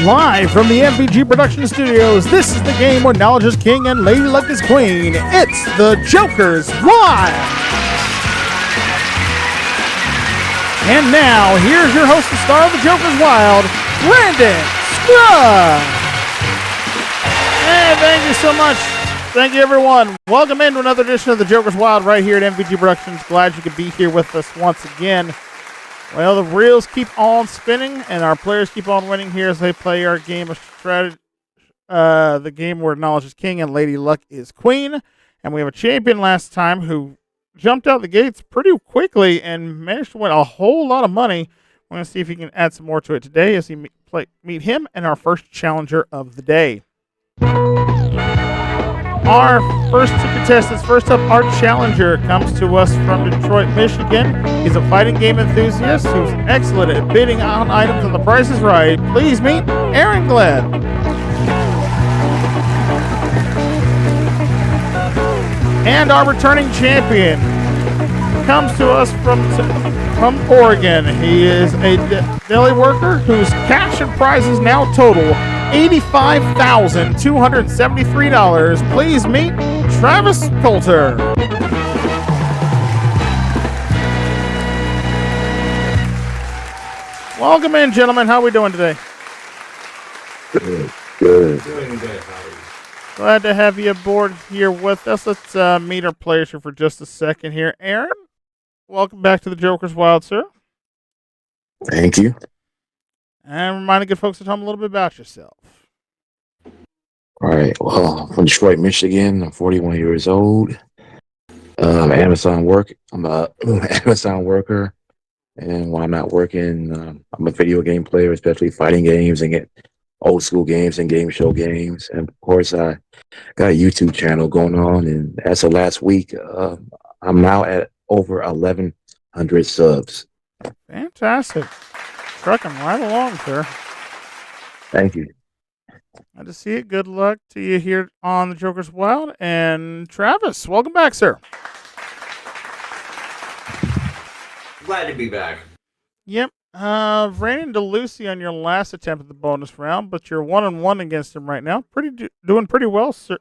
Live from the MVG Production Studios, this is the game where knowledge is king and lady luck is queen. It's the Joker's Wild. And now, here's your host and star of the Joker's Wild, Brandon Scruggs. Hey, thank you so much. Thank you, everyone. Welcome into another edition of the Joker's Wild right here at MVG Productions. Glad you could be here with us once again. Well, the reels keep on spinning, and our players keep on winning here as they play our game of strategy, the game where knowledge is king and lady luck is queen. And we have a champion last time who jumped out the gates pretty quickly and managed to win a whole lot of money. We're going to see if he can add some more to it today as he meet him and our first challenger of the day. Our first two contestants, first up, our challenger comes to us from Detroit, Michigan. He's a fighting game enthusiast who's excellent at bidding on items and the price is right. Please meet Aaron Glenn. And our returning champion comes to us from Oregon. He is a deli worker whose cash and prizes now total $85,273. Please meet Travis Coulter. Welcome in, gentlemen. How are we doing today? Good. Doing good, Howard. Glad to have you aboard here with us. Let's meet our players here for just a second here. Aaron, welcome back to the Joker's Wild, sir. Thank you. And remind the good folks at home a little bit about yourself. All right. Well, I'm from Detroit, Michigan. I'm 41 years old. I'm Amazon Amazon worker. And when I'm not working, I'm a video game player, especially fighting games and get old school games and game show games. And of course, I got a YouTube channel going on. And as of last week, I'm now at over 1,100 subs. Fantastic. Trucking right along, sir. Thank you. Glad to see it. Good luck to you here on the Joker's Wild. And Travis, welcome back, sir. Glad to be back. Yep. Ran into Lucy on your last attempt at the bonus round, but you're 1-1 against him right now. Doing pretty well, sir.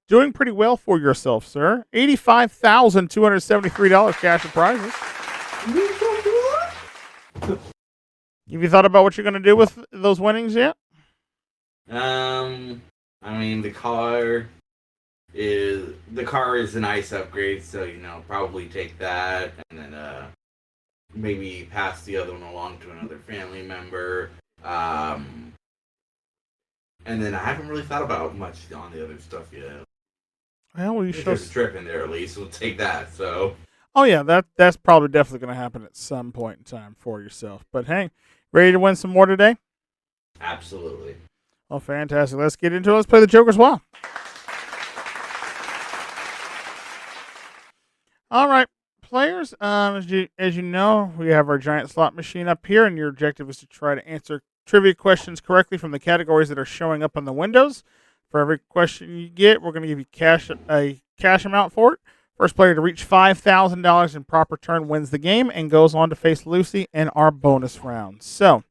Doing pretty well for yourself, sir. $85,273 cash and prizes. Have you thought about what you're going to do with those winnings yet? I mean, the car is a nice upgrade, so probably take that and then maybe pass the other one along to another family member. And then I haven't really thought about much on the other stuff yet. Well, There's a trip in there at least. We'll take that. So. Oh yeah, that's probably definitely going to happen at some point in time for yourself. But hey, ready to win some more today? Absolutely. Oh, fantastic. Let's get into it. Let's play the Joker's Wild. All right, players, as you know, we have our giant slot machine up here, and your objective is to try to answer trivia questions correctly from the categories that are showing up on the windows. For every question you get, we're going to give you a cash amount for it. First player to reach $5,000 in proper turn wins the game and goes on to face Lucy in our bonus round. So,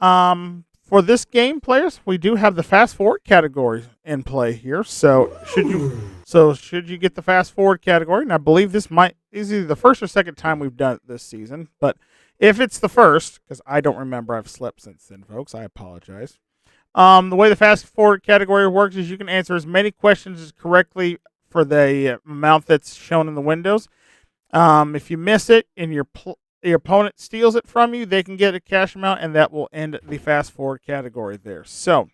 for this game, players, we do have the fast forward category in play here. So should you get the fast forward category, and I believe this is either the first or second time we've done it this season, but if it's the first, because I don't remember, I've slept since then, folks, I apologize. The way the fast forward category works is you can answer as many questions as correctly for the amount that's shown in the windows. If you miss it and your opponent steals it from you, they can get a cash amount, and that will end the fast forward category there. So,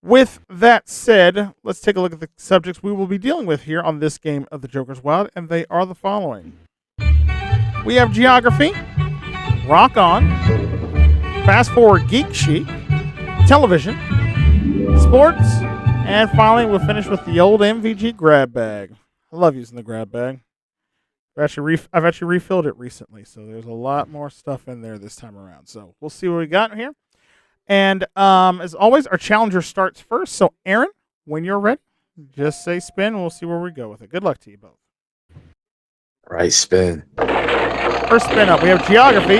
with that said, let's take a look at the subjects we will be dealing with here on this game of the Joker's Wild, and they are the following. We have geography, rock on, fast forward geek chic, television, sports, and finally we'll finish with the old MVG grab bag. I love using the grab bag. I've actually refilled it recently, so there's a lot more stuff in there this time around. So we'll see what we got here. And as always, our challenger starts first. So Aaron, when you're ready, just say spin. We'll see where we go with it. Good luck to you both. Right, spin. First spin up, we have geography,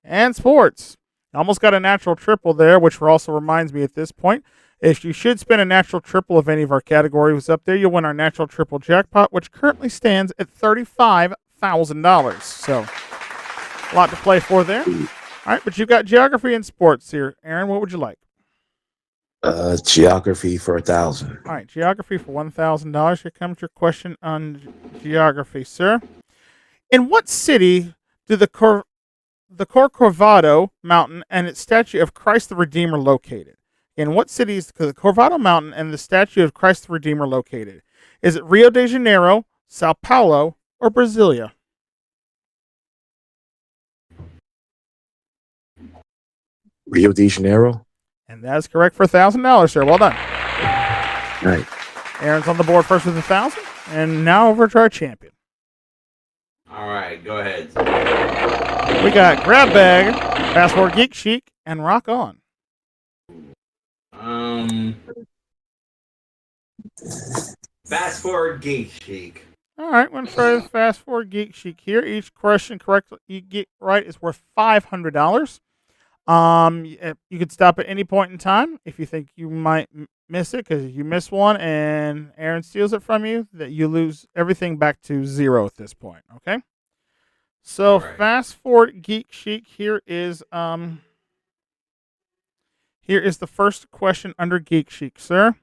and sports. Almost got a natural triple there, which also reminds me at this point, if you should spin a natural triple of any of our categories up there, you'll win our natural triple jackpot, which currently stands at $35,000. So, a lot to play for there. All right, but you've got geography and sports here. Aaron, what would you like? Geography for 1,000. All right, geography for $1,000. Here comes your question on geography, sir. In what city do the Corcovado Mountain and its statue of Christ the Redeemer located? In what city is the Corcovado Mountain and the statue of Christ the Redeemer located? Is it Rio de Janeiro, Sao Paulo, or Brasilia? Rio de Janeiro. And that is correct for $1,000, sir. Well done. All right. Aaron's on the board first with 1,000, and now over to our champion. All right, go ahead. We got Grab Bag, Fast Forward Geek Chic, and Rock On. Fast Forward Geek Chic. All right, we're going to try the Fast Forward Geek Chic here. Each question correctly you get right is worth $500. You could stop at any point in time if you think you might miss it, because if you miss one and Aaron steals it from you, that you lose everything back to zero at this point. Okay. So right. Fast Forward Geek Chic. Here is the first question under Geek Chic, sir.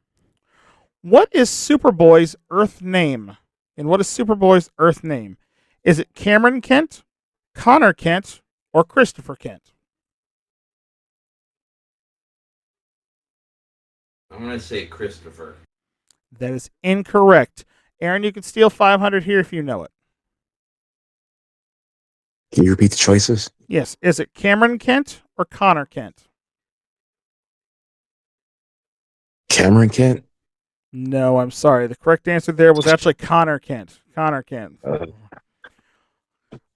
What is Superboy's Earth name? And what is Superboy's Earth name? Is it Cameron Kent, Connor Kent, or Christopher Kent? I'm going to say Christopher. That is incorrect. Aaron, you can steal 500 here if you know it. Can you repeat the choices? Yes. Is it Cameron Kent or Connor Kent? Cameron Kent? No, I'm sorry. The correct answer there was actually Connor Kent. Connor Kent. All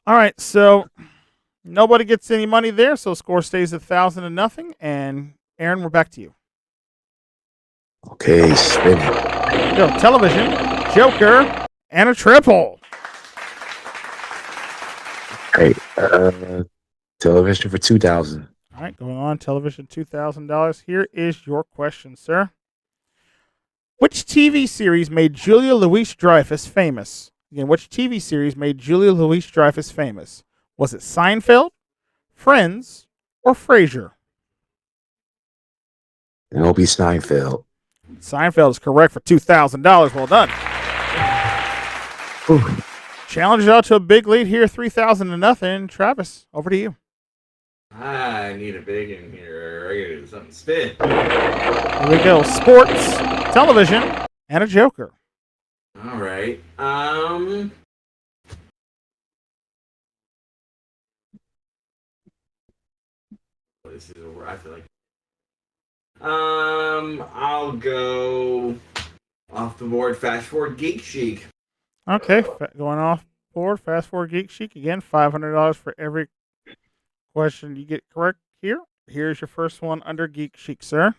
right, so nobody gets any money there, so score stays at 1,000-0. And Aaron, we're back to you. Okay, spin it. Go television, Joker, and a triple. Hey, television for 2,000. All right, going on television, $2,000. Here is your question, sir. Which TV series made Julia Louis-Dreyfus famous? Again, which TV series made Julia Louis-Dreyfus famous? Was it Seinfeld, Friends, or Frasier? It'll be Steinfeld. Seinfeld is correct for $2,000. Well done. Ooh. Challenge out to a big lead here, 3,000-0. Travis, over to you. I need a big in here. I gotta do something spin. Here we go. Sports, television, and a Joker. All right. This is where I feel like. I'll go off the board. Fast Forward Geek Chic. Okay, going off board. Fast Forward Geek Chic again. $500 for every question you get correct here. Here's your first one under Geek Chic, sir.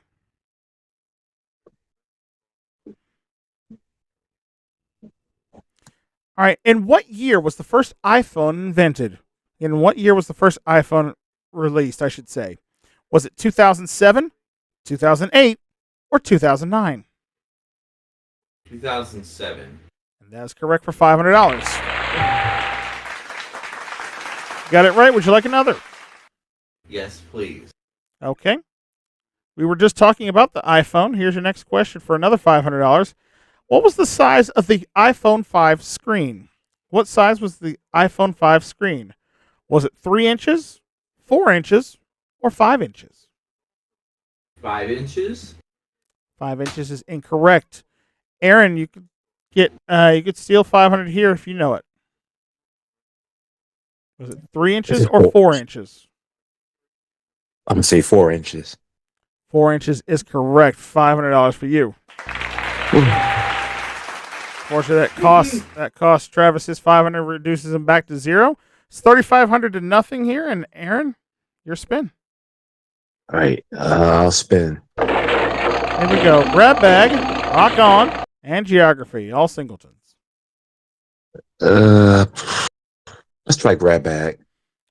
All right. In what year was the first iPhone invented? In what year was the first iPhone released, I should say? Was it 2007, 2008, or 2009? 2007. And that's correct for $500. Got it right. Would you like another? Yes, please. Okay. We were just talking about the iPhone. Here's your next question for another $500. What was the size of the iPhone 5 screen? What size was the iPhone 5 screen? Was it 3 inches, 4 inches, or 5 inches? 5 inches. 5 inches is incorrect. Aaron, you could steal 500 here if you know it. Was it 3 inches or 4 inches? I'm going to say 4 inches. 4 inches is correct. $500 for you. Fortunately, that cost Travis his 500, reduces him back to zero. It's 3,500-0 here, and Aaron, your spin. All right, I'll spin. Here we go. Grab bag, rock on, and geography. All singletons. Let's try grab bag.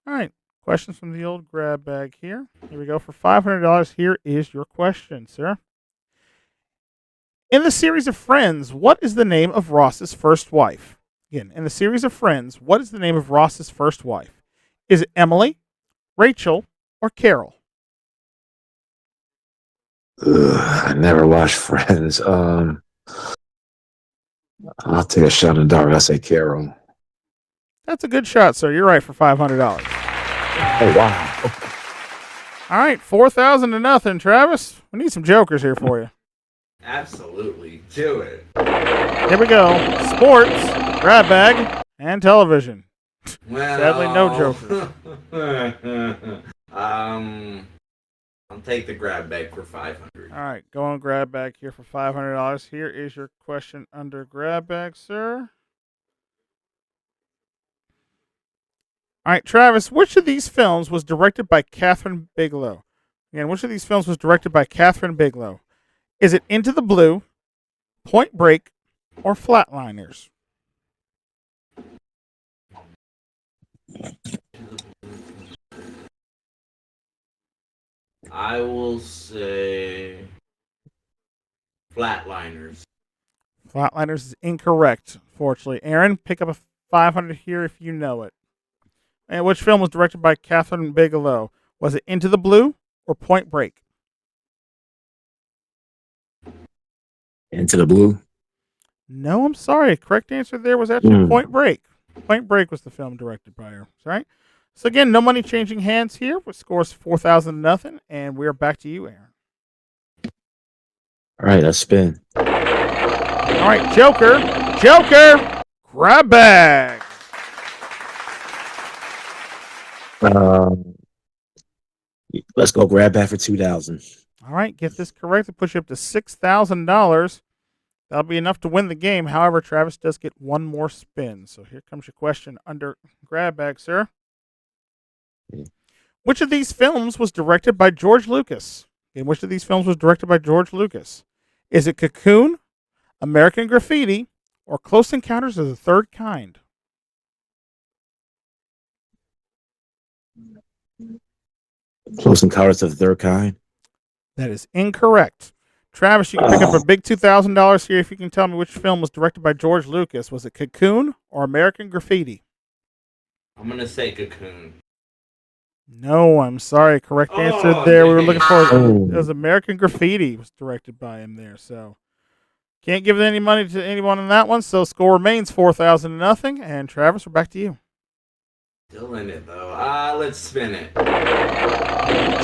All right. Questions from the old grab bag here. Here we go for $500. Here is your question, sir. In the series of Friends, what is the name of Ross's first wife? Again, in the series of Friends, what is the name of Ross's first wife? Is it Emily, Rachel, or Carol? I never watched Friends. I'll take a shot in the dark. I'll say Carol. That's a good shot, sir. You're right for $500. Oh wow! All right, 4,000 to nothing, Travis. We need some jokers here for you. Absolutely. Do it. Here we go. Sports, grab bag, and television. Well, Sadly, no jokers. I'll take the grab bag for 500. All right, go on grab bag here for $500. Here is your question under grab bag, sir. All right, Travis, which of these films was directed by Catherine Bigelow? Again, which of these films was directed by Catherine Bigelow? Is it Into the Blue, Point Break, or Flatliners? I will say Flatliners. Flatliners is incorrect, fortunately. Aaron, pick up a 500 here if you know it. And which film was directed by Catherine Bigelow? Was it Into the Blue or Point Break? Into the Blue. No, I'm sorry. Correct answer there was actually Point Break. Point Break was the film directed by her. Sorry. So again, no money changing hands here. Which scores 4,000 to nothing, and we're back to you, Aaron. All right, let's spin. All right, Joker, grab bag. Let's go grab that for 2,000. All right, get this correct. It puts you up to $6,000. That'll be enough to win the game. However, Travis does get one more spin. So here comes your question under grab bag, sir. Which of these films was directed by George Lucas? And which of these films was directed by George Lucas? Is it Cocoon, American Graffiti, or Close Encounters of the Third Kind? Close Encounters of the Third Kind. That is incorrect. Travis, you can pick up a big $2,000 here if you can tell me which film was directed by George Lucas. Was it Cocoon or American Graffiti? I'm going to say Cocoon. No, I'm sorry. Correct answer there. We were looking for it was American Graffiti. It was directed by him there. So can't give any money to anyone on that one. So score remains 4,000 to nothing. And Travis, we're back to you. Still in it though. Let's spin it.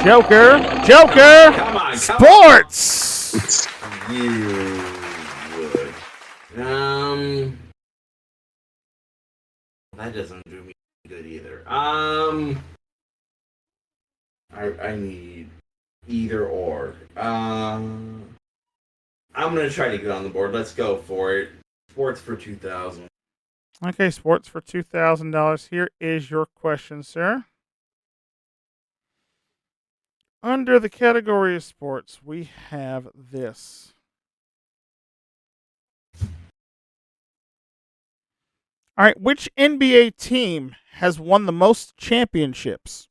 Joker. Come on. Sports. You would. That doesn't do me good either. I need either or. I'm gonna try to get on the board. Let's go for it. Sports for 2,000. Okay, sports for $2,000. Here is your question, sir. Under the category of sports, we have this. All right, which NBA team has won the most championships?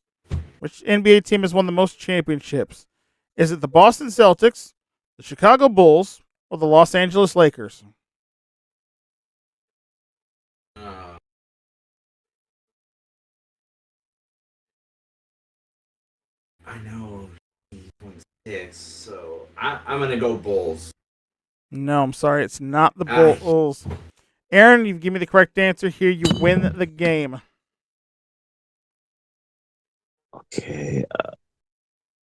Which NBA team has won the most championships? Is it the Boston Celtics, the Chicago Bulls, or the Los Angeles Lakers? I know he's 6, so I'm gonna go Bulls. No, I'm sorry, it's not the Bulls. Aaron, you give me the correct answer here. You win the game. Okay.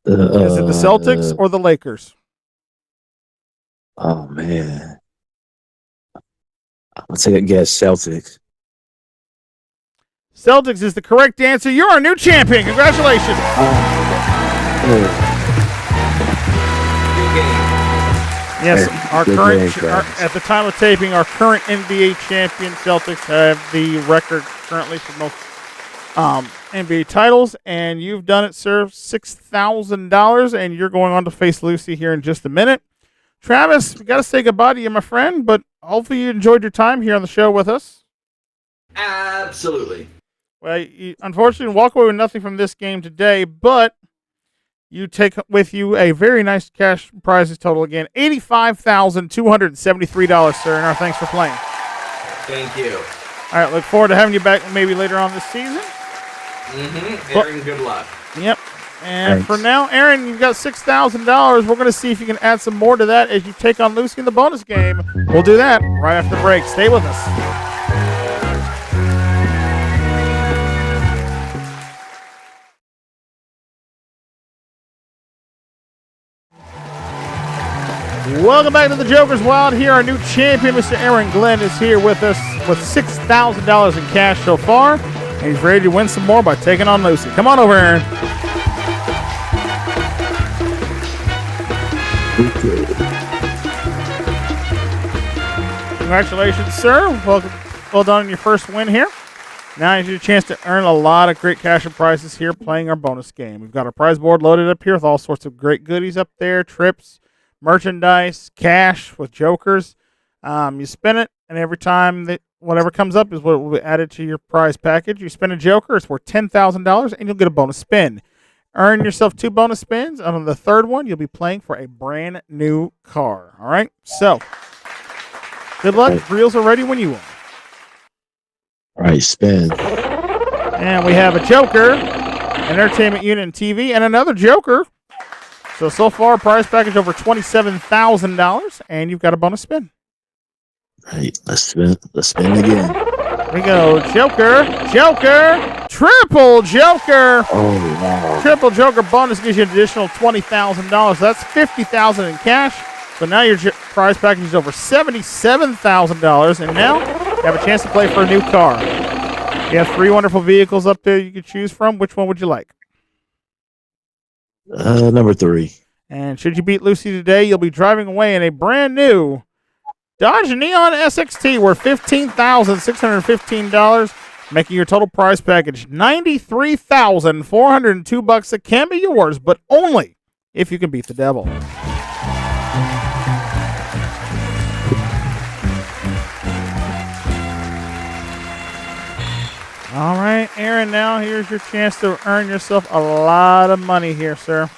Is it the Celtics or the Lakers? Oh man. I'll take a guess. Celtics. Celtics is the correct answer. You're our new champion. Congratulations. Yes, our current at the time of taping, our current NBA champion Celtics have the record currently for most NBA titles, and you've done it, sir. $6,000, and you're going on to face Lucy here in just a minute. Travis, we got to say goodbye to you, my friend, but hopefully you enjoyed your time here on the show with us. Absolutely. Well, you unfortunately walk away with nothing from this game today, but you take with you a very nice cash prizes total again, $85,273, sir. And our thanks for playing. Thank you. All right, look forward to having you back maybe later on this season. Aaron, good luck. Yep. And Thanks. for now, Aaron, you've got $6,000. We're going to see if you can add some more to that as you take on Lucy in the bonus game. We'll do that right after the break. Stay with us. Welcome back to the Joker's Wild. Here, our new champion, Mr. Aaron Glenn, is here with us with $6,000 in cash so far. And he's ready to win some more by taking on Lucy. Come on over, Aaron. Congratulations, sir. Well done on your first win here. Now you get a chance to earn a lot of great cash and prizes here playing our bonus game. We've got our prize board loaded up here with all sorts of great goodies up there, trips, merchandise, cash with jokers. You spin it, and every time that whatever comes up is what will be added to your prize package. You spin a joker, it's worth $10,000, and you'll get a bonus spin. Earn yourself 2 bonus spins, and on the third one, you'll be playing for a brand new car. All right? So, good luck. Reels are ready when you are. All right, spin. And we have a joker, an entertainment unit and TV, and another joker. So far, prize package over $27,000, and you've got a bonus spin. All right, let's spin. Let's spin again. Here we go. Joker, joker, triple joker. Oh, wow. Triple joker bonus gives you an additional $20,000. That's $50,000 in cash. So now your prize package is over $77,000, and now you have a chance to play for a new car. You have 3 wonderful vehicles up there you can choose from. Which one would you like? Number 3. And should you beat Lucy today, you'll be driving away in a brand new Dodge Neon SXT worth $15,615, making your total prize package $93,402. That can be yours, but only if you can beat the devil. All right, Aaron, now here's your chance to earn yourself a lot of money here, sir.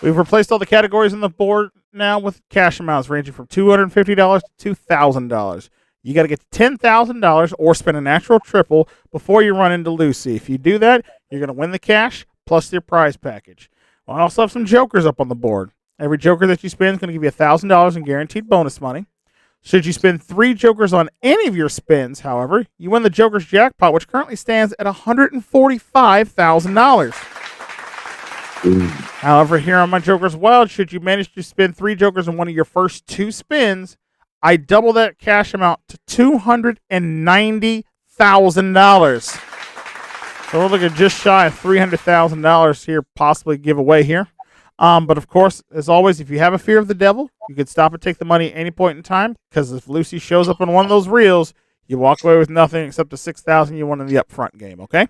We've replaced all the categories on the board now with cash amounts ranging from $250 to $2,000. You got to get to $10,000 or spend a natural triple before you run into Lucy. If you do that, you're going to win the cash plus your prize package. I also have some jokers up on the board. Every joker that you spend is going to give you $1,000 in guaranteed bonus money. Should you spend 3 jokers on any of your spins, however, you win the Joker's jackpot, which currently stands at $145,000. However, here on my Joker's Wild, should you manage to spin 3 jokers on one of your first 2 spins, I double that cash amount to $290,000. So we're looking just shy of $300,000 here, possibly give away here. But of course, as always, if you have a fear of the devil, you can stop and take the money at any point in time, because if Lucy shows up on one of those reels, you walk away with nothing except the $6,000 you won in the upfront game, okay?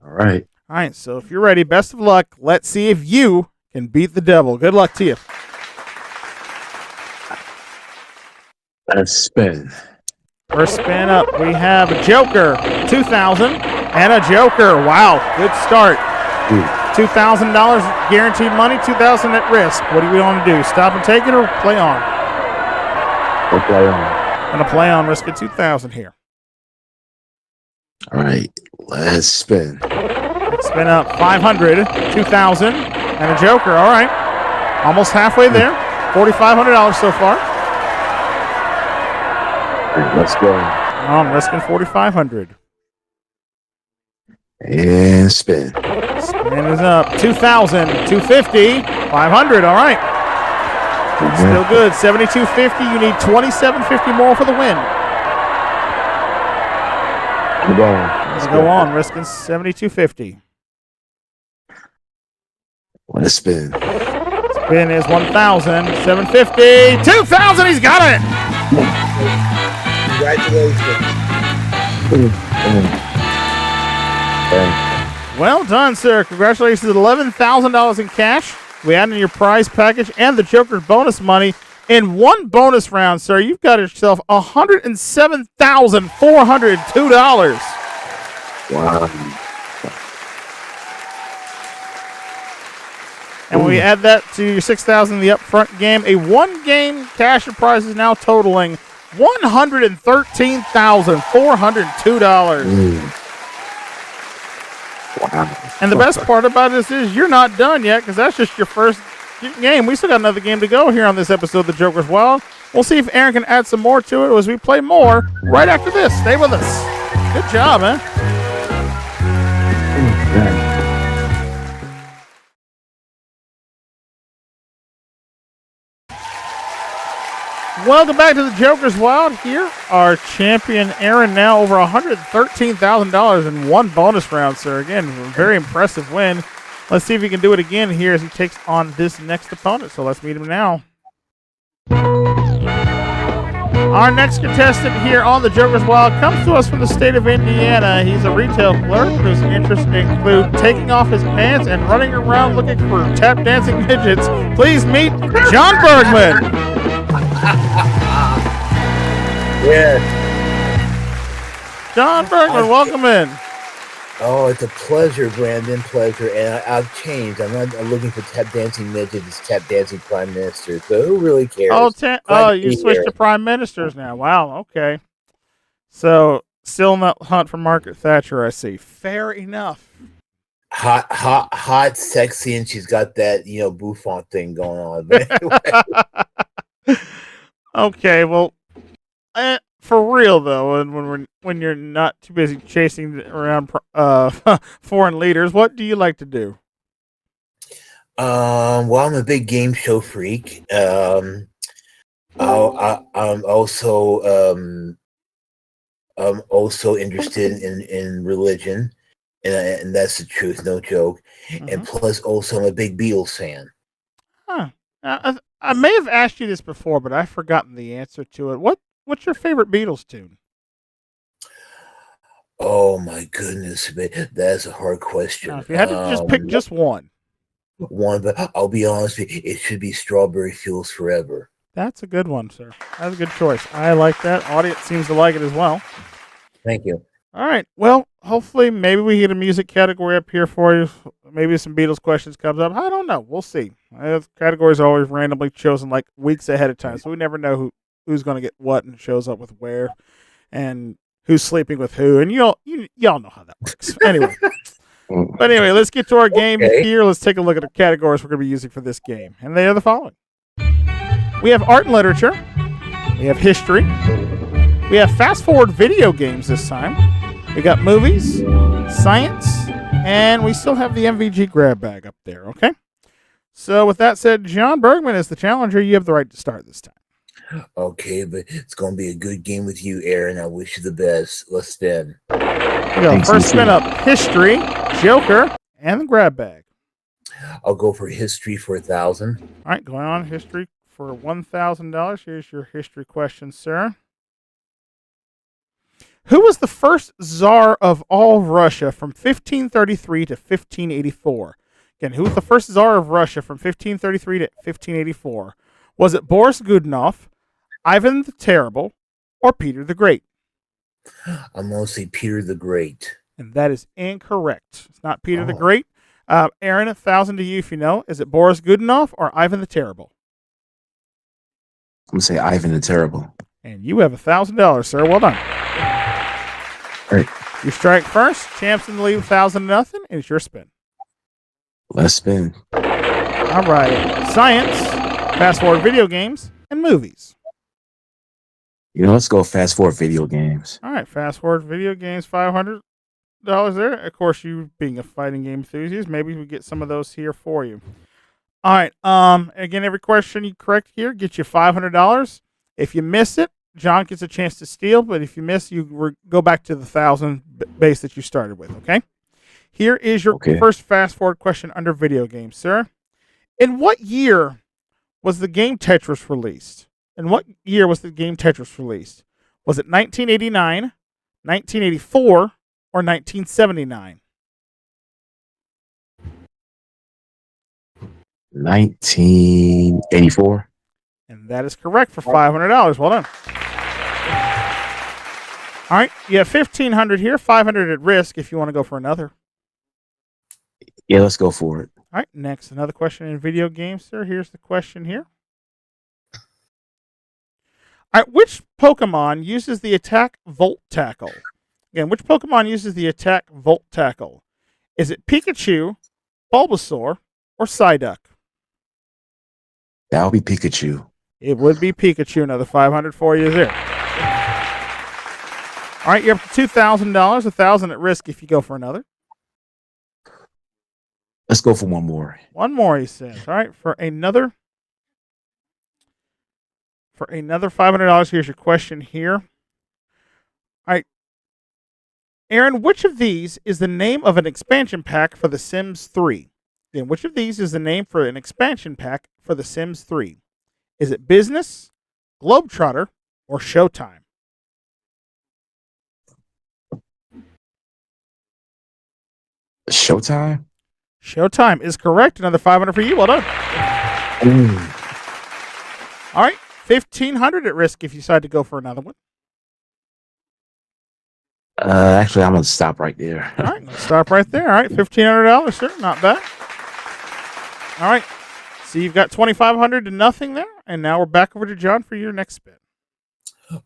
All right. All right, so if you're ready, best of luck. Let's see if you can beat the devil. Good luck to you. Let's spin. First spin up, we have a joker, $2,000, and a joker. Wow, good start. $2,000 guaranteed money, $2,000 at risk. What do we want to do? Stop and take it or play on? We'll play on. I'm going to play on, risk at $2,000 here. All right, let's spin. Let's spin up, $500, $2,000, and a joker. All right, almost halfway there. $4,500 so far. All right, let's go. I'm risking $4,500. And spin. Spin is up, $2,000, $250, $500. All right. Still good. $7,250. You need $2,750 more for the win. I'm going. Let's go on. Risking $7,250. Let's spin. Spin is $1,000, $750, $2,000. He's got it. Congratulations. Well done, sir. Congratulations. $11,000 in cash. We added in your prize package and the Joker's bonus money. In one bonus round, sir, you've got yourself $107,402. Wow. And when we add that to your 6,000 the upfront game, a one-game cash prize is now totaling $113,402. Wow. And the best part about this is you're not done yet because that's just your first game. We still got another game to go here on this episode of The Joker's Wild. We'll see if Aaron can add some more to it as we play more right after this. Stay with us. Good job, man. Welcome back to The Joker's Wild. Here, our champion Aaron, now over $113,000 in one bonus round, sir. Again, a very impressive win. Let's see if he can do it again here as he takes on this next opponent. So let's meet him now. Our next contestant here on The Joker's Wild comes to us from the state of Indiana. He's a retail clerk whose interests include taking off his pants and running around looking for tap dancing midgets. Please meet John Bergman. Yeah. John Bergman, welcome in. Oh, it's a pleasure, Brandon. Pleasure. And I've changed. I'm not looking for tap dancing midgets. It's tap dancing prime minister. So who really cares? You switched to prime ministers now. Wow. Okay. So still in that hunt for Margaret Thatcher, I see. Fair enough. Hot, sexy, and she's got that bouffant thing going on. But anyway. Okay. Well, for real though, and when you're not too busy chasing around foreign leaders, what do you like to do? Well, I'm a big game show freak. I'm also interested in religion, and that's the truth, no joke. Mm-hmm. And plus, also, I'm a big Beatles fan. Huh. I may have asked you this before, but I've forgotten the answer to it. What's your favorite Beatles tune? Oh my goodness, that's a hard question. Now, if you had to just pick just one, but I'll be honest with you, it should be Strawberry Fields Forever. That's a good one, sir. That's a good choice. I like that. Audience seems to like it as well. Thank you. All right. Well, hopefully, maybe we get a music category up here for you. Maybe some Beatles questions comes up. I don't know. We'll see. Categories are always randomly chosen like weeks ahead of time, so we never know who's going to get what and shows up with where, and who's sleeping with who. And y'all know how that works. Anyway. But anyway, let's get to our game here. Let's take a look at the categories we're going to be using for this game, and they are the following. We have art and literature. We have history. We have fast-forward video games this time. We got movies, science, and we still have the MVG grab bag up there, okay? So with that said, John Bergman is the challenger. You have the right to start this time. Okay, but it's going to be a good game with you, Aaron. I wish you the best. Let's spin. First spin up, history, Joker, and the grab bag. I'll go for history for 1,000. All right, going on history for $1,000. Here's your history question, sir. Who was the first Tsar of all Russia from 1533 to 1584? Again, who was the first Tsar of Russia from 1533 to 1584? Was it Boris Godunov, Ivan the Terrible, or Peter the Great? I'm going to say Peter the Great. And that is incorrect. It's not Peter the Great. Aaron, 1,000 to you if you know. Is it Boris Godunov or Ivan the Terrible? I'm going to say Ivan the Terrible. And you have $1,000, sir. Well done. Great. You strike first. Champs in the lead, 1,000-0, and it's your spin. Let's spin. All right. Science, fast-forward video games, and movies. Let's go fast-forward video games. All right. Fast-forward video games, $500 there. Of course, you being a fighting game enthusiast, maybe we get some of those here for you. All right. Again, every question you correct here gets you $500. If you miss it, John gets a chance to steal, but if you miss, you go back to the 1,000 base that you started with, okay? Here is your first fast-forward question under video games, sir. In what year was the game Tetris released? Was it 1989, 1984, or 1979? 1984. And that is correct for $500. Well done. All right, you have 1,500 here, 500 at risk if you want to go for another. Yeah, let's go for it. All right, next, another question in video games, sir. Here's the question here. All right, which Pokemon uses the attack Volt Tackle? Again, which Pokemon uses the attack Volt Tackle? Is it Pikachu, Bulbasaur, or Psyduck? That'll be Pikachu. It would be Pikachu. Another 500 for you there. All right, you're up to $2,000, $1,000 at risk if you go for another. Let's go for one more. One more, he says. All right, for another $500, here's your question here. All right, Aaron, which of these is the name of an expansion pack for The Sims 3? Then, which of these is the name for an expansion pack for The Sims 3? Is it Business, Globetrotter, or Showtime? Showtime? Showtime is correct. Another 500 for you. Well done. Ooh. All right, 1,500 at risk if you decide to go for another one. Actually, I'm gonna stop right there. All right, let's stop right there. All right, $1,500, sir. Not bad. All right, so you've got 2,500 to nothing there, and now we're back over to John for your next spin.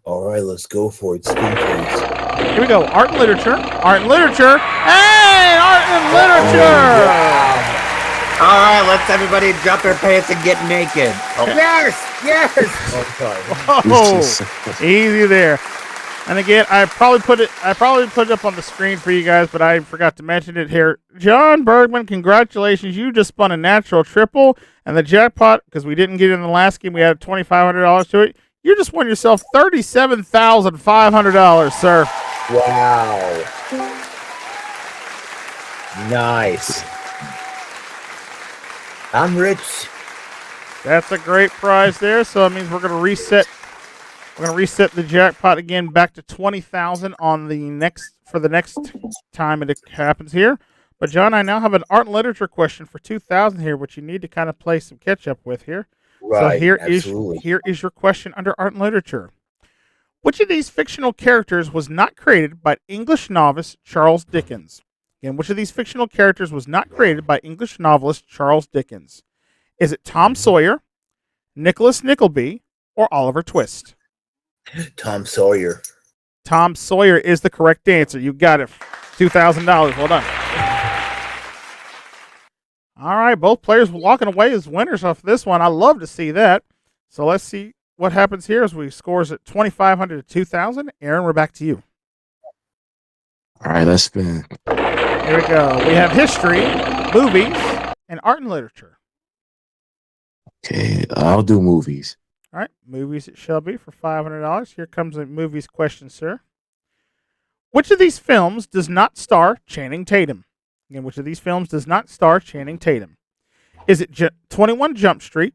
All right, let's go for it. Spin, please. Here we go. Art and literature. Art and literature. Hey, art and literature. All right, let's everybody drop their pants and get naked. Oh, yes, yes. Oh, sorry. Oh, easy there. And again, I probably put it up on the screen for you guys, but I forgot to mention it here. John Bergman, congratulations! You just spun a natural triple, and the jackpot, because we didn't get it in the last game, we had $2,500 to it. You just won yourself $37,500, sir. Wow. Nice. I'm rich. That's a great prize there. So that means we're going to reset. We're going to reset the jackpot again back to 20,000 on for the next time it happens here. But John, I now have an art and literature question for 2,000 here, which you need to kind of play some catch up with here. Right. So here is your question under art and literature. Which of these fictional characters was not created by English novelist Charles Dickens? Again, which of these fictional characters was not created by English novelist Charles Dickens? Is it Tom Sawyer, Nicholas Nickleby, or Oliver Twist? Tom Sawyer. Tom Sawyer is the correct answer. You got it. $2,000. Well done. All right, both players walking away as winners off this one. I love to see that. So let's see what happens here as we scores at 2,500 to 2,000. Aaron, we're back to you. All right, let's spin. Here we go. We have history, movies, and art and literature. Okay, I'll do movies. All right, movies it shall be for $500. Here comes a movies question, sir. Which of these films does not star Channing Tatum? Again, which of these films does not star Channing Tatum? Is it 21 Jump Street,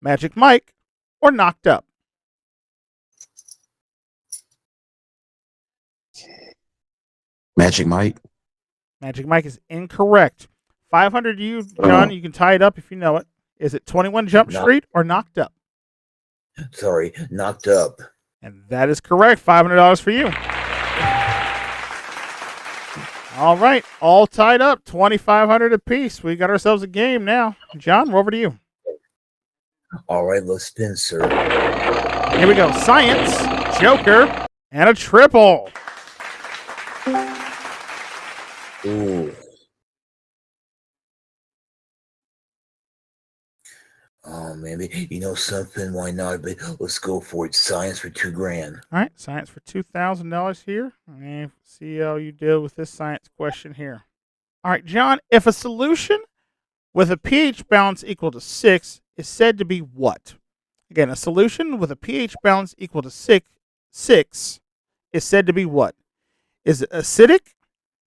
Magic Mike, or Knocked Up? Magic Mike. Magic Mike is incorrect. 500 to you, John. You can tie it up if you know it. Is it 21 Jump Street or Knocked Up? Sorry, Knocked Up. And that is correct. $500 for you. All right, all tied up, 2,500 apiece. We got ourselves a game now. John, we're over to you. All right, let's spin, sir. Here we go. Science, Joker, and a triple. Ooh. Oh, maybe you know something? Why not? But let's go for it. Science for $2,000. All right, science for $2,000 here. And see how you deal with this science question here. All right, John, if a solution with a pH balance equal to 6 is said to be what? Again, a solution with a pH balance equal to 6 is said to be what? Is it acidic,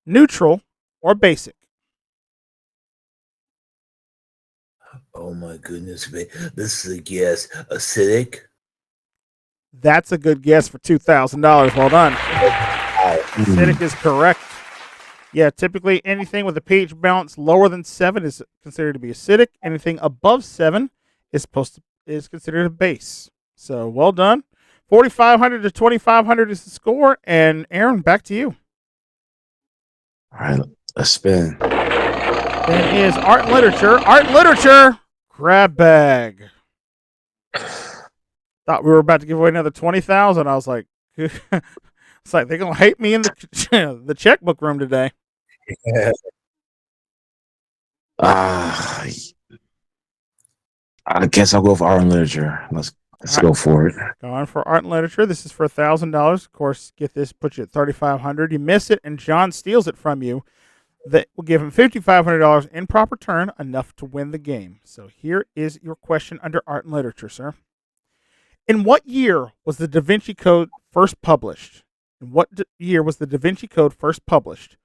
neutral, or basic? Oh my goodness, this is a guess. Acidic? That's a good guess for $2,000. Well done. Acidic is correct. Yeah, typically anything with a pH balance lower than 7 is considered to be acidic. Anything above 7 is considered a base. So well done. 4,500 to 2,500 is the score. And Aaron, back to you. All right, let's spin. Then is art and literature. Art and literature. Grab bag. Thought we were about to give away another 20,000. I was like, it's like they're gonna hate me in the the checkbook room today. I guess I'll go for art and literature. Let's go for it. Going for art and literature. This is for $1,000. Of course, get this, put you at 3,500. You miss it, and John steals it from you. That will give him $5,500 in proper turn, enough to win the game. So here is your question under art and literature, sir. In what year was the Da Vinci Code first published? In what year was the Da Vinci Code first published?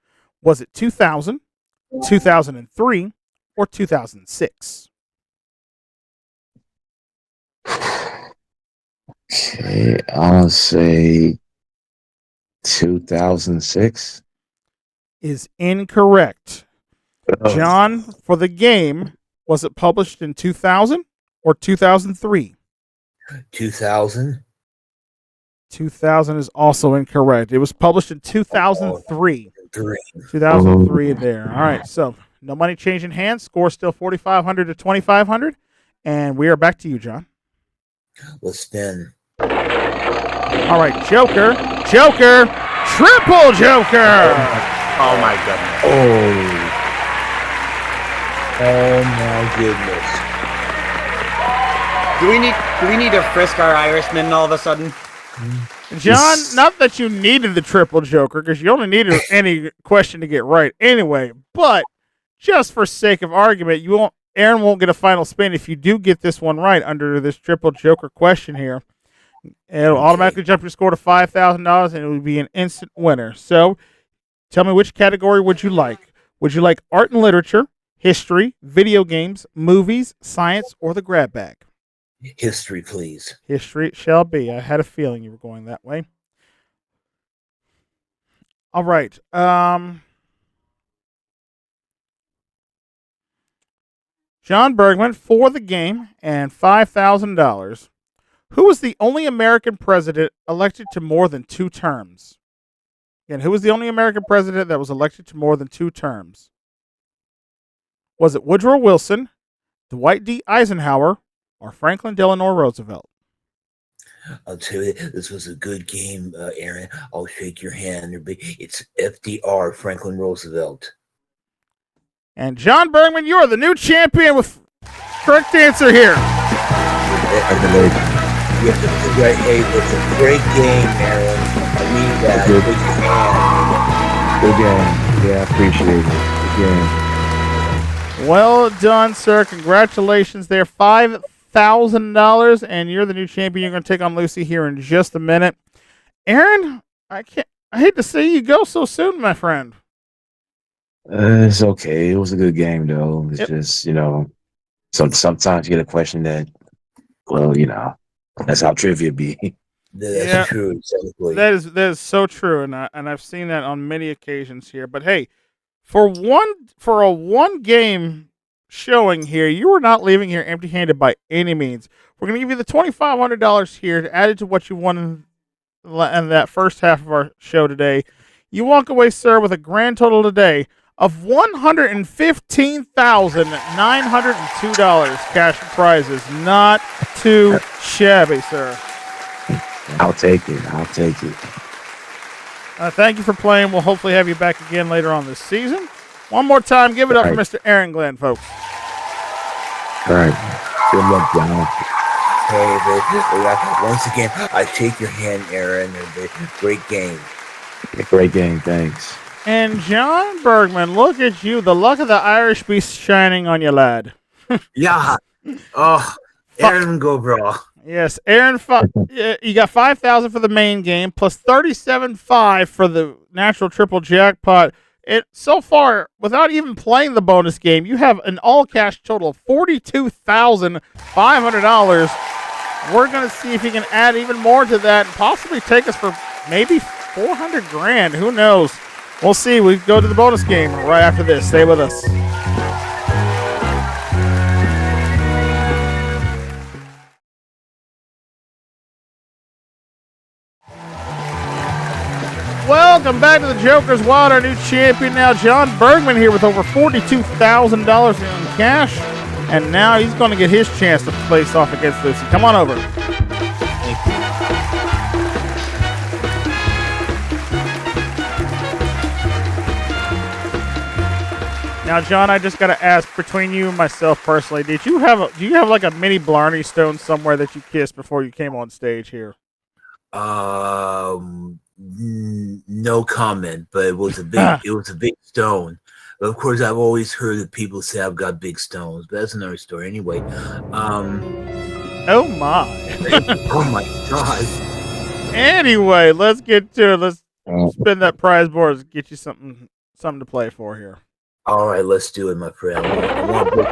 Was it 2000, 2003, or 2006? Okay, I'll say 2006. Is incorrect. John, for the game, was it published in 2000 or 2003? 2000. 2000 is also incorrect. It was published in 2003. 2003 there. All right, so no money changing hands. Score still 4,500 to 2,500. And we are back to you, John. Let's spin. All right, Joker. Joker. Triple Joker. Oh my goodness. Oh my goodness. Do we need to frisk our Irishman all of a sudden? John, not that you needed the triple Joker, because you only needed any question to get right anyway, but just for sake of argument, Aaron won't get a final spin if you do get this one right under this triple Joker question here. It'll automatically jump your score to $5,000, and it will be an instant winner. So tell me, which category would you like? Would you like art and literature, history, video games, movies, science, or the grab bag? History, please. History it shall be. I had a feeling you were going that way. All right. John Bergman for the game and $5,000. Who was the only American president elected to more than 2 terms? Again, who was the only American president that was elected to more than 2 terms? Was it Woodrow Wilson, Dwight D. Eisenhower, or Franklin Delano Roosevelt? I'll tell you, this was a good game, Aaron. I'll shake your hand. It's FDR, Franklin Roosevelt. And John Bergman, you are the new champion with correct answer here. Yes, hey, it's a great game, Aaron. I mean that. Good game. Yeah, I appreciate it. Good game. Well done, sir. Congratulations there. $5,000, and you're the new champion. You're going to take on Lucy here in just a minute. Aaron, I hate to see you go so soon, my friend. It's okay. It was a good game, though. It's just, sometimes you get a question that, well, that's how trivia be. That's true, exactly. That is so true, and I've seen that on many occasions here. But hey, for a one game showing here, you are not leaving here empty-handed by any means. We're going to give you the $2,500 here to add it to what you won in that first half of our show today. You walk away, sir, with a grand total today of $115,902 cash prizes. Not too shabby, sir. I'll take it. Thank you for playing. We'll hopefully have you back again later on this season. One more time, give it up for Mr. Aaron Glenn, folks. All right. Good luck, John. Hey, once again, I shake your hand, Aaron. Great game. Great game. Thanks. And John Bergman, look at you. The luck of the Irish be shining on you, lad. Yeah. Oh, Aaron go, bro. Yes, Aaron, you got $5,000 for the main game, plus $37,500 for the natural triple jackpot. So far, without even playing the bonus game, you have an all-cash total of $42,500. We're going to see if you can add even more to that and possibly take us for maybe $400,000. Who knows? We'll see. We go to the bonus game right after this. Stay with us. welcome back to the Joker's Wild, our new champion now, John Bergman here with over $42,000 in cash. And now he's going to get his chance to face off against Lucy. Come on over. Thank you. Now, John, I just got to ask, between you and myself personally, do you have like a mini Blarney Stone somewhere that you kissed before you came on stage here? No comment, but it was a big stone. But of course, I've always heard that people say I've got big stones, but that's another story. Anyway, Oh my! oh my God! Anyway, let's get to it. Let's Uh, spin that prize board and get you something to play for here. All right, let's do it, my friend. I want big-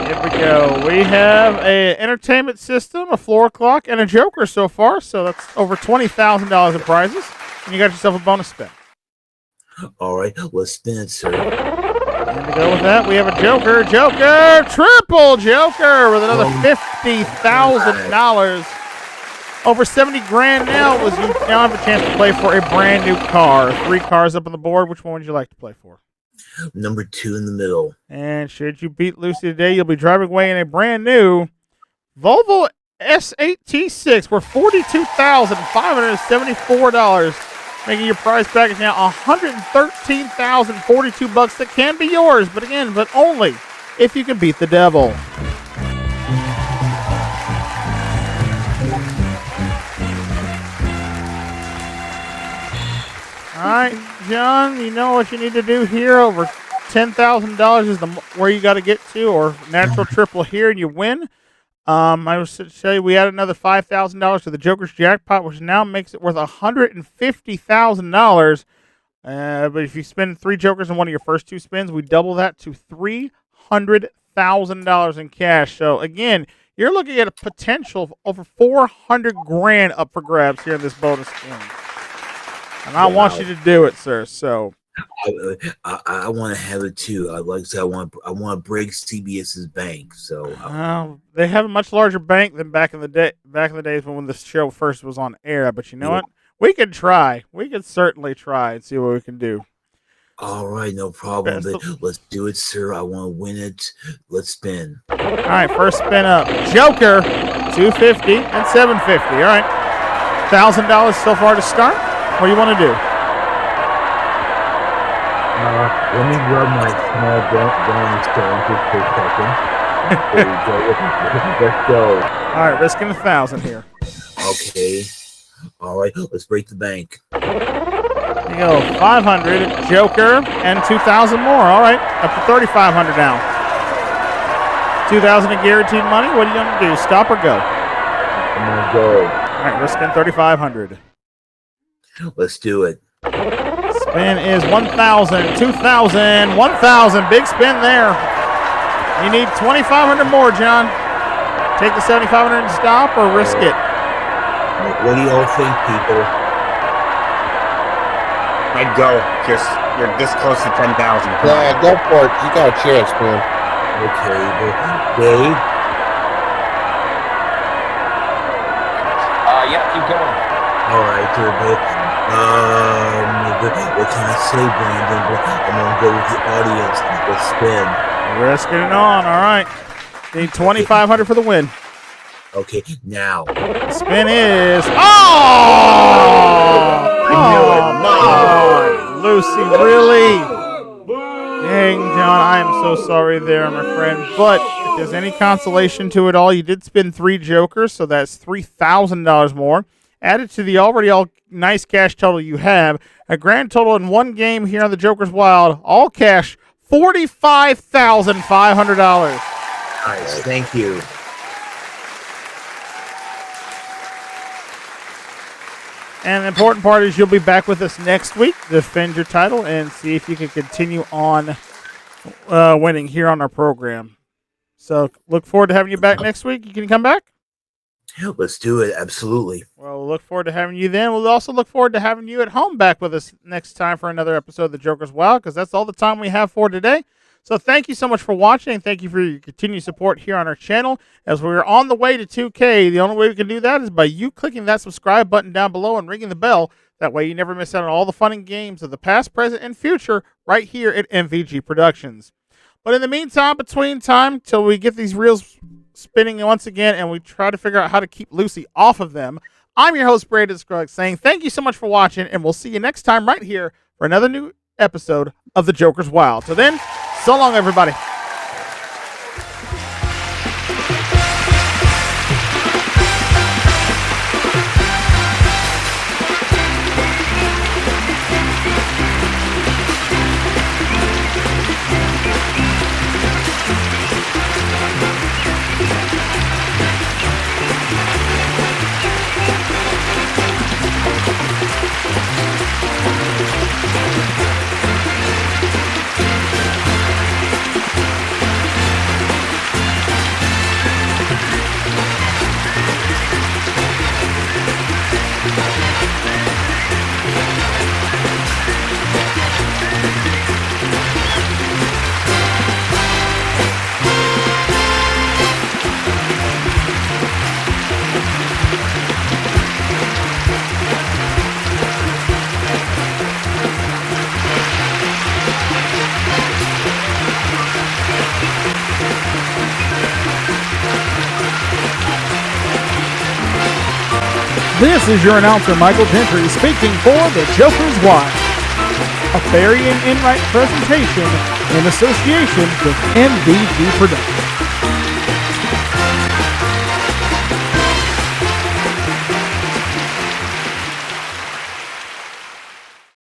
Here we go. We have a entertainment system, a floor clock, and a joker so far. So that's over $20,000 in prizes, and you got yourself a bonus spin. All right, let's spin it, sir. And to go with that, we have a joker, triple joker with another $50,000. Over 70 grand now. You now have a chance to play for a brand new car. 3 cars up on the board. Which one would you like to play for? Number 2 in the middle. And should you beat Lucy today, you'll be driving away in a brand new Volvo S8 T6 for $42,574, making your prize package now $113,042 that can be yours, but only if you can beat the devil. All right, John, you know what you need to do here. Over $10,000 is where you got to get to, or natural triple here, and you win. I was to tell you, we add another $5,000 to the Joker's jackpot, which now makes it worth $150,000. But if you spend 3 jokers in one of your first 2 spins, we double that to $300,000 in cash. So again, you're looking at a potential of over 400 grand up for grabs here in this bonus game. And I want you to do it, sir. So I want to have it too. I want to break CBS's bank. So they have a much larger bank than back in the days when the show first was on air. But you know what? We could try. We could certainly try and see what we can do. All right, no problem. Let's do it, sir. I want to win it. Let's spin. All right, first spin up. Joker, $250 and $750. All right, $1,000 so far to start. What do you want to do? Let me rub my small bone stone just for a second. There we go. Let's go. All right, risking 1,000 here. Okay. All right, let's break the bank. There you go, 500, Joker, and 2,000 more. All right, up to 3,500 now. 2,000 in guaranteed money. What are you going to do? Stop or go? I'm gonna go. All right, risking 3,500. Let's do it. Spin is 1,000, 2,000, 1,000. Big spin there. You need 2,500 more, John. Take the 7,500 and stop, or risk it. What do y'all think, people? I'd go. You're this close to 10,000. Yeah, go for it. You got a chance, man. Okay, Dave. Yeah, keep going. All right, everybody. What can I say, Brandon? I'm gonna go with the audience. Let's spin. Risking it on. All right. Need 2,500 for the win. Okay, now. Spin is. Oh! Lucy, really? Dang, John, I am so sorry there, my friend. But if there's any consolation to it all, you did spin 3 jokers, so that's $3,000 more. Added to the already nice cash total you have, a grand total in one game here on the Joker's Wild, all cash, $45,500. Nice, thank you. And the important part is you'll be back with us next week to defend your title and see if you can continue on winning here on our program. So look forward to having you back next week. You can come back? Let's do it, absolutely. Well, we'll look forward to having you then. We'll also look forward to having you at home back with us next time for another episode of The Joker's Wild, because that's all the time we have for today. So thank you so much for watching. Thank you for your continued support here on our channel. As we're on the way to 2K, the only way we can do that is by you clicking that subscribe button down below and ringing the bell That way you never miss out on all the fun and games of the past, present, and future right here at MVG Productions. But in the meantime, between time, till we get these reels spinning once again and we try to figure out how to keep Lucy off of them, I'm your host, Brandon Scruggs, saying thank you so much for watching, and we'll see you next time right here for another new episode of The Joker's Wild. Till then, so long, everybody. This is your announcer, Michael Gentry, speaking for The Joker's Wild, a Barry and Enright presentation in association with MVG Productions.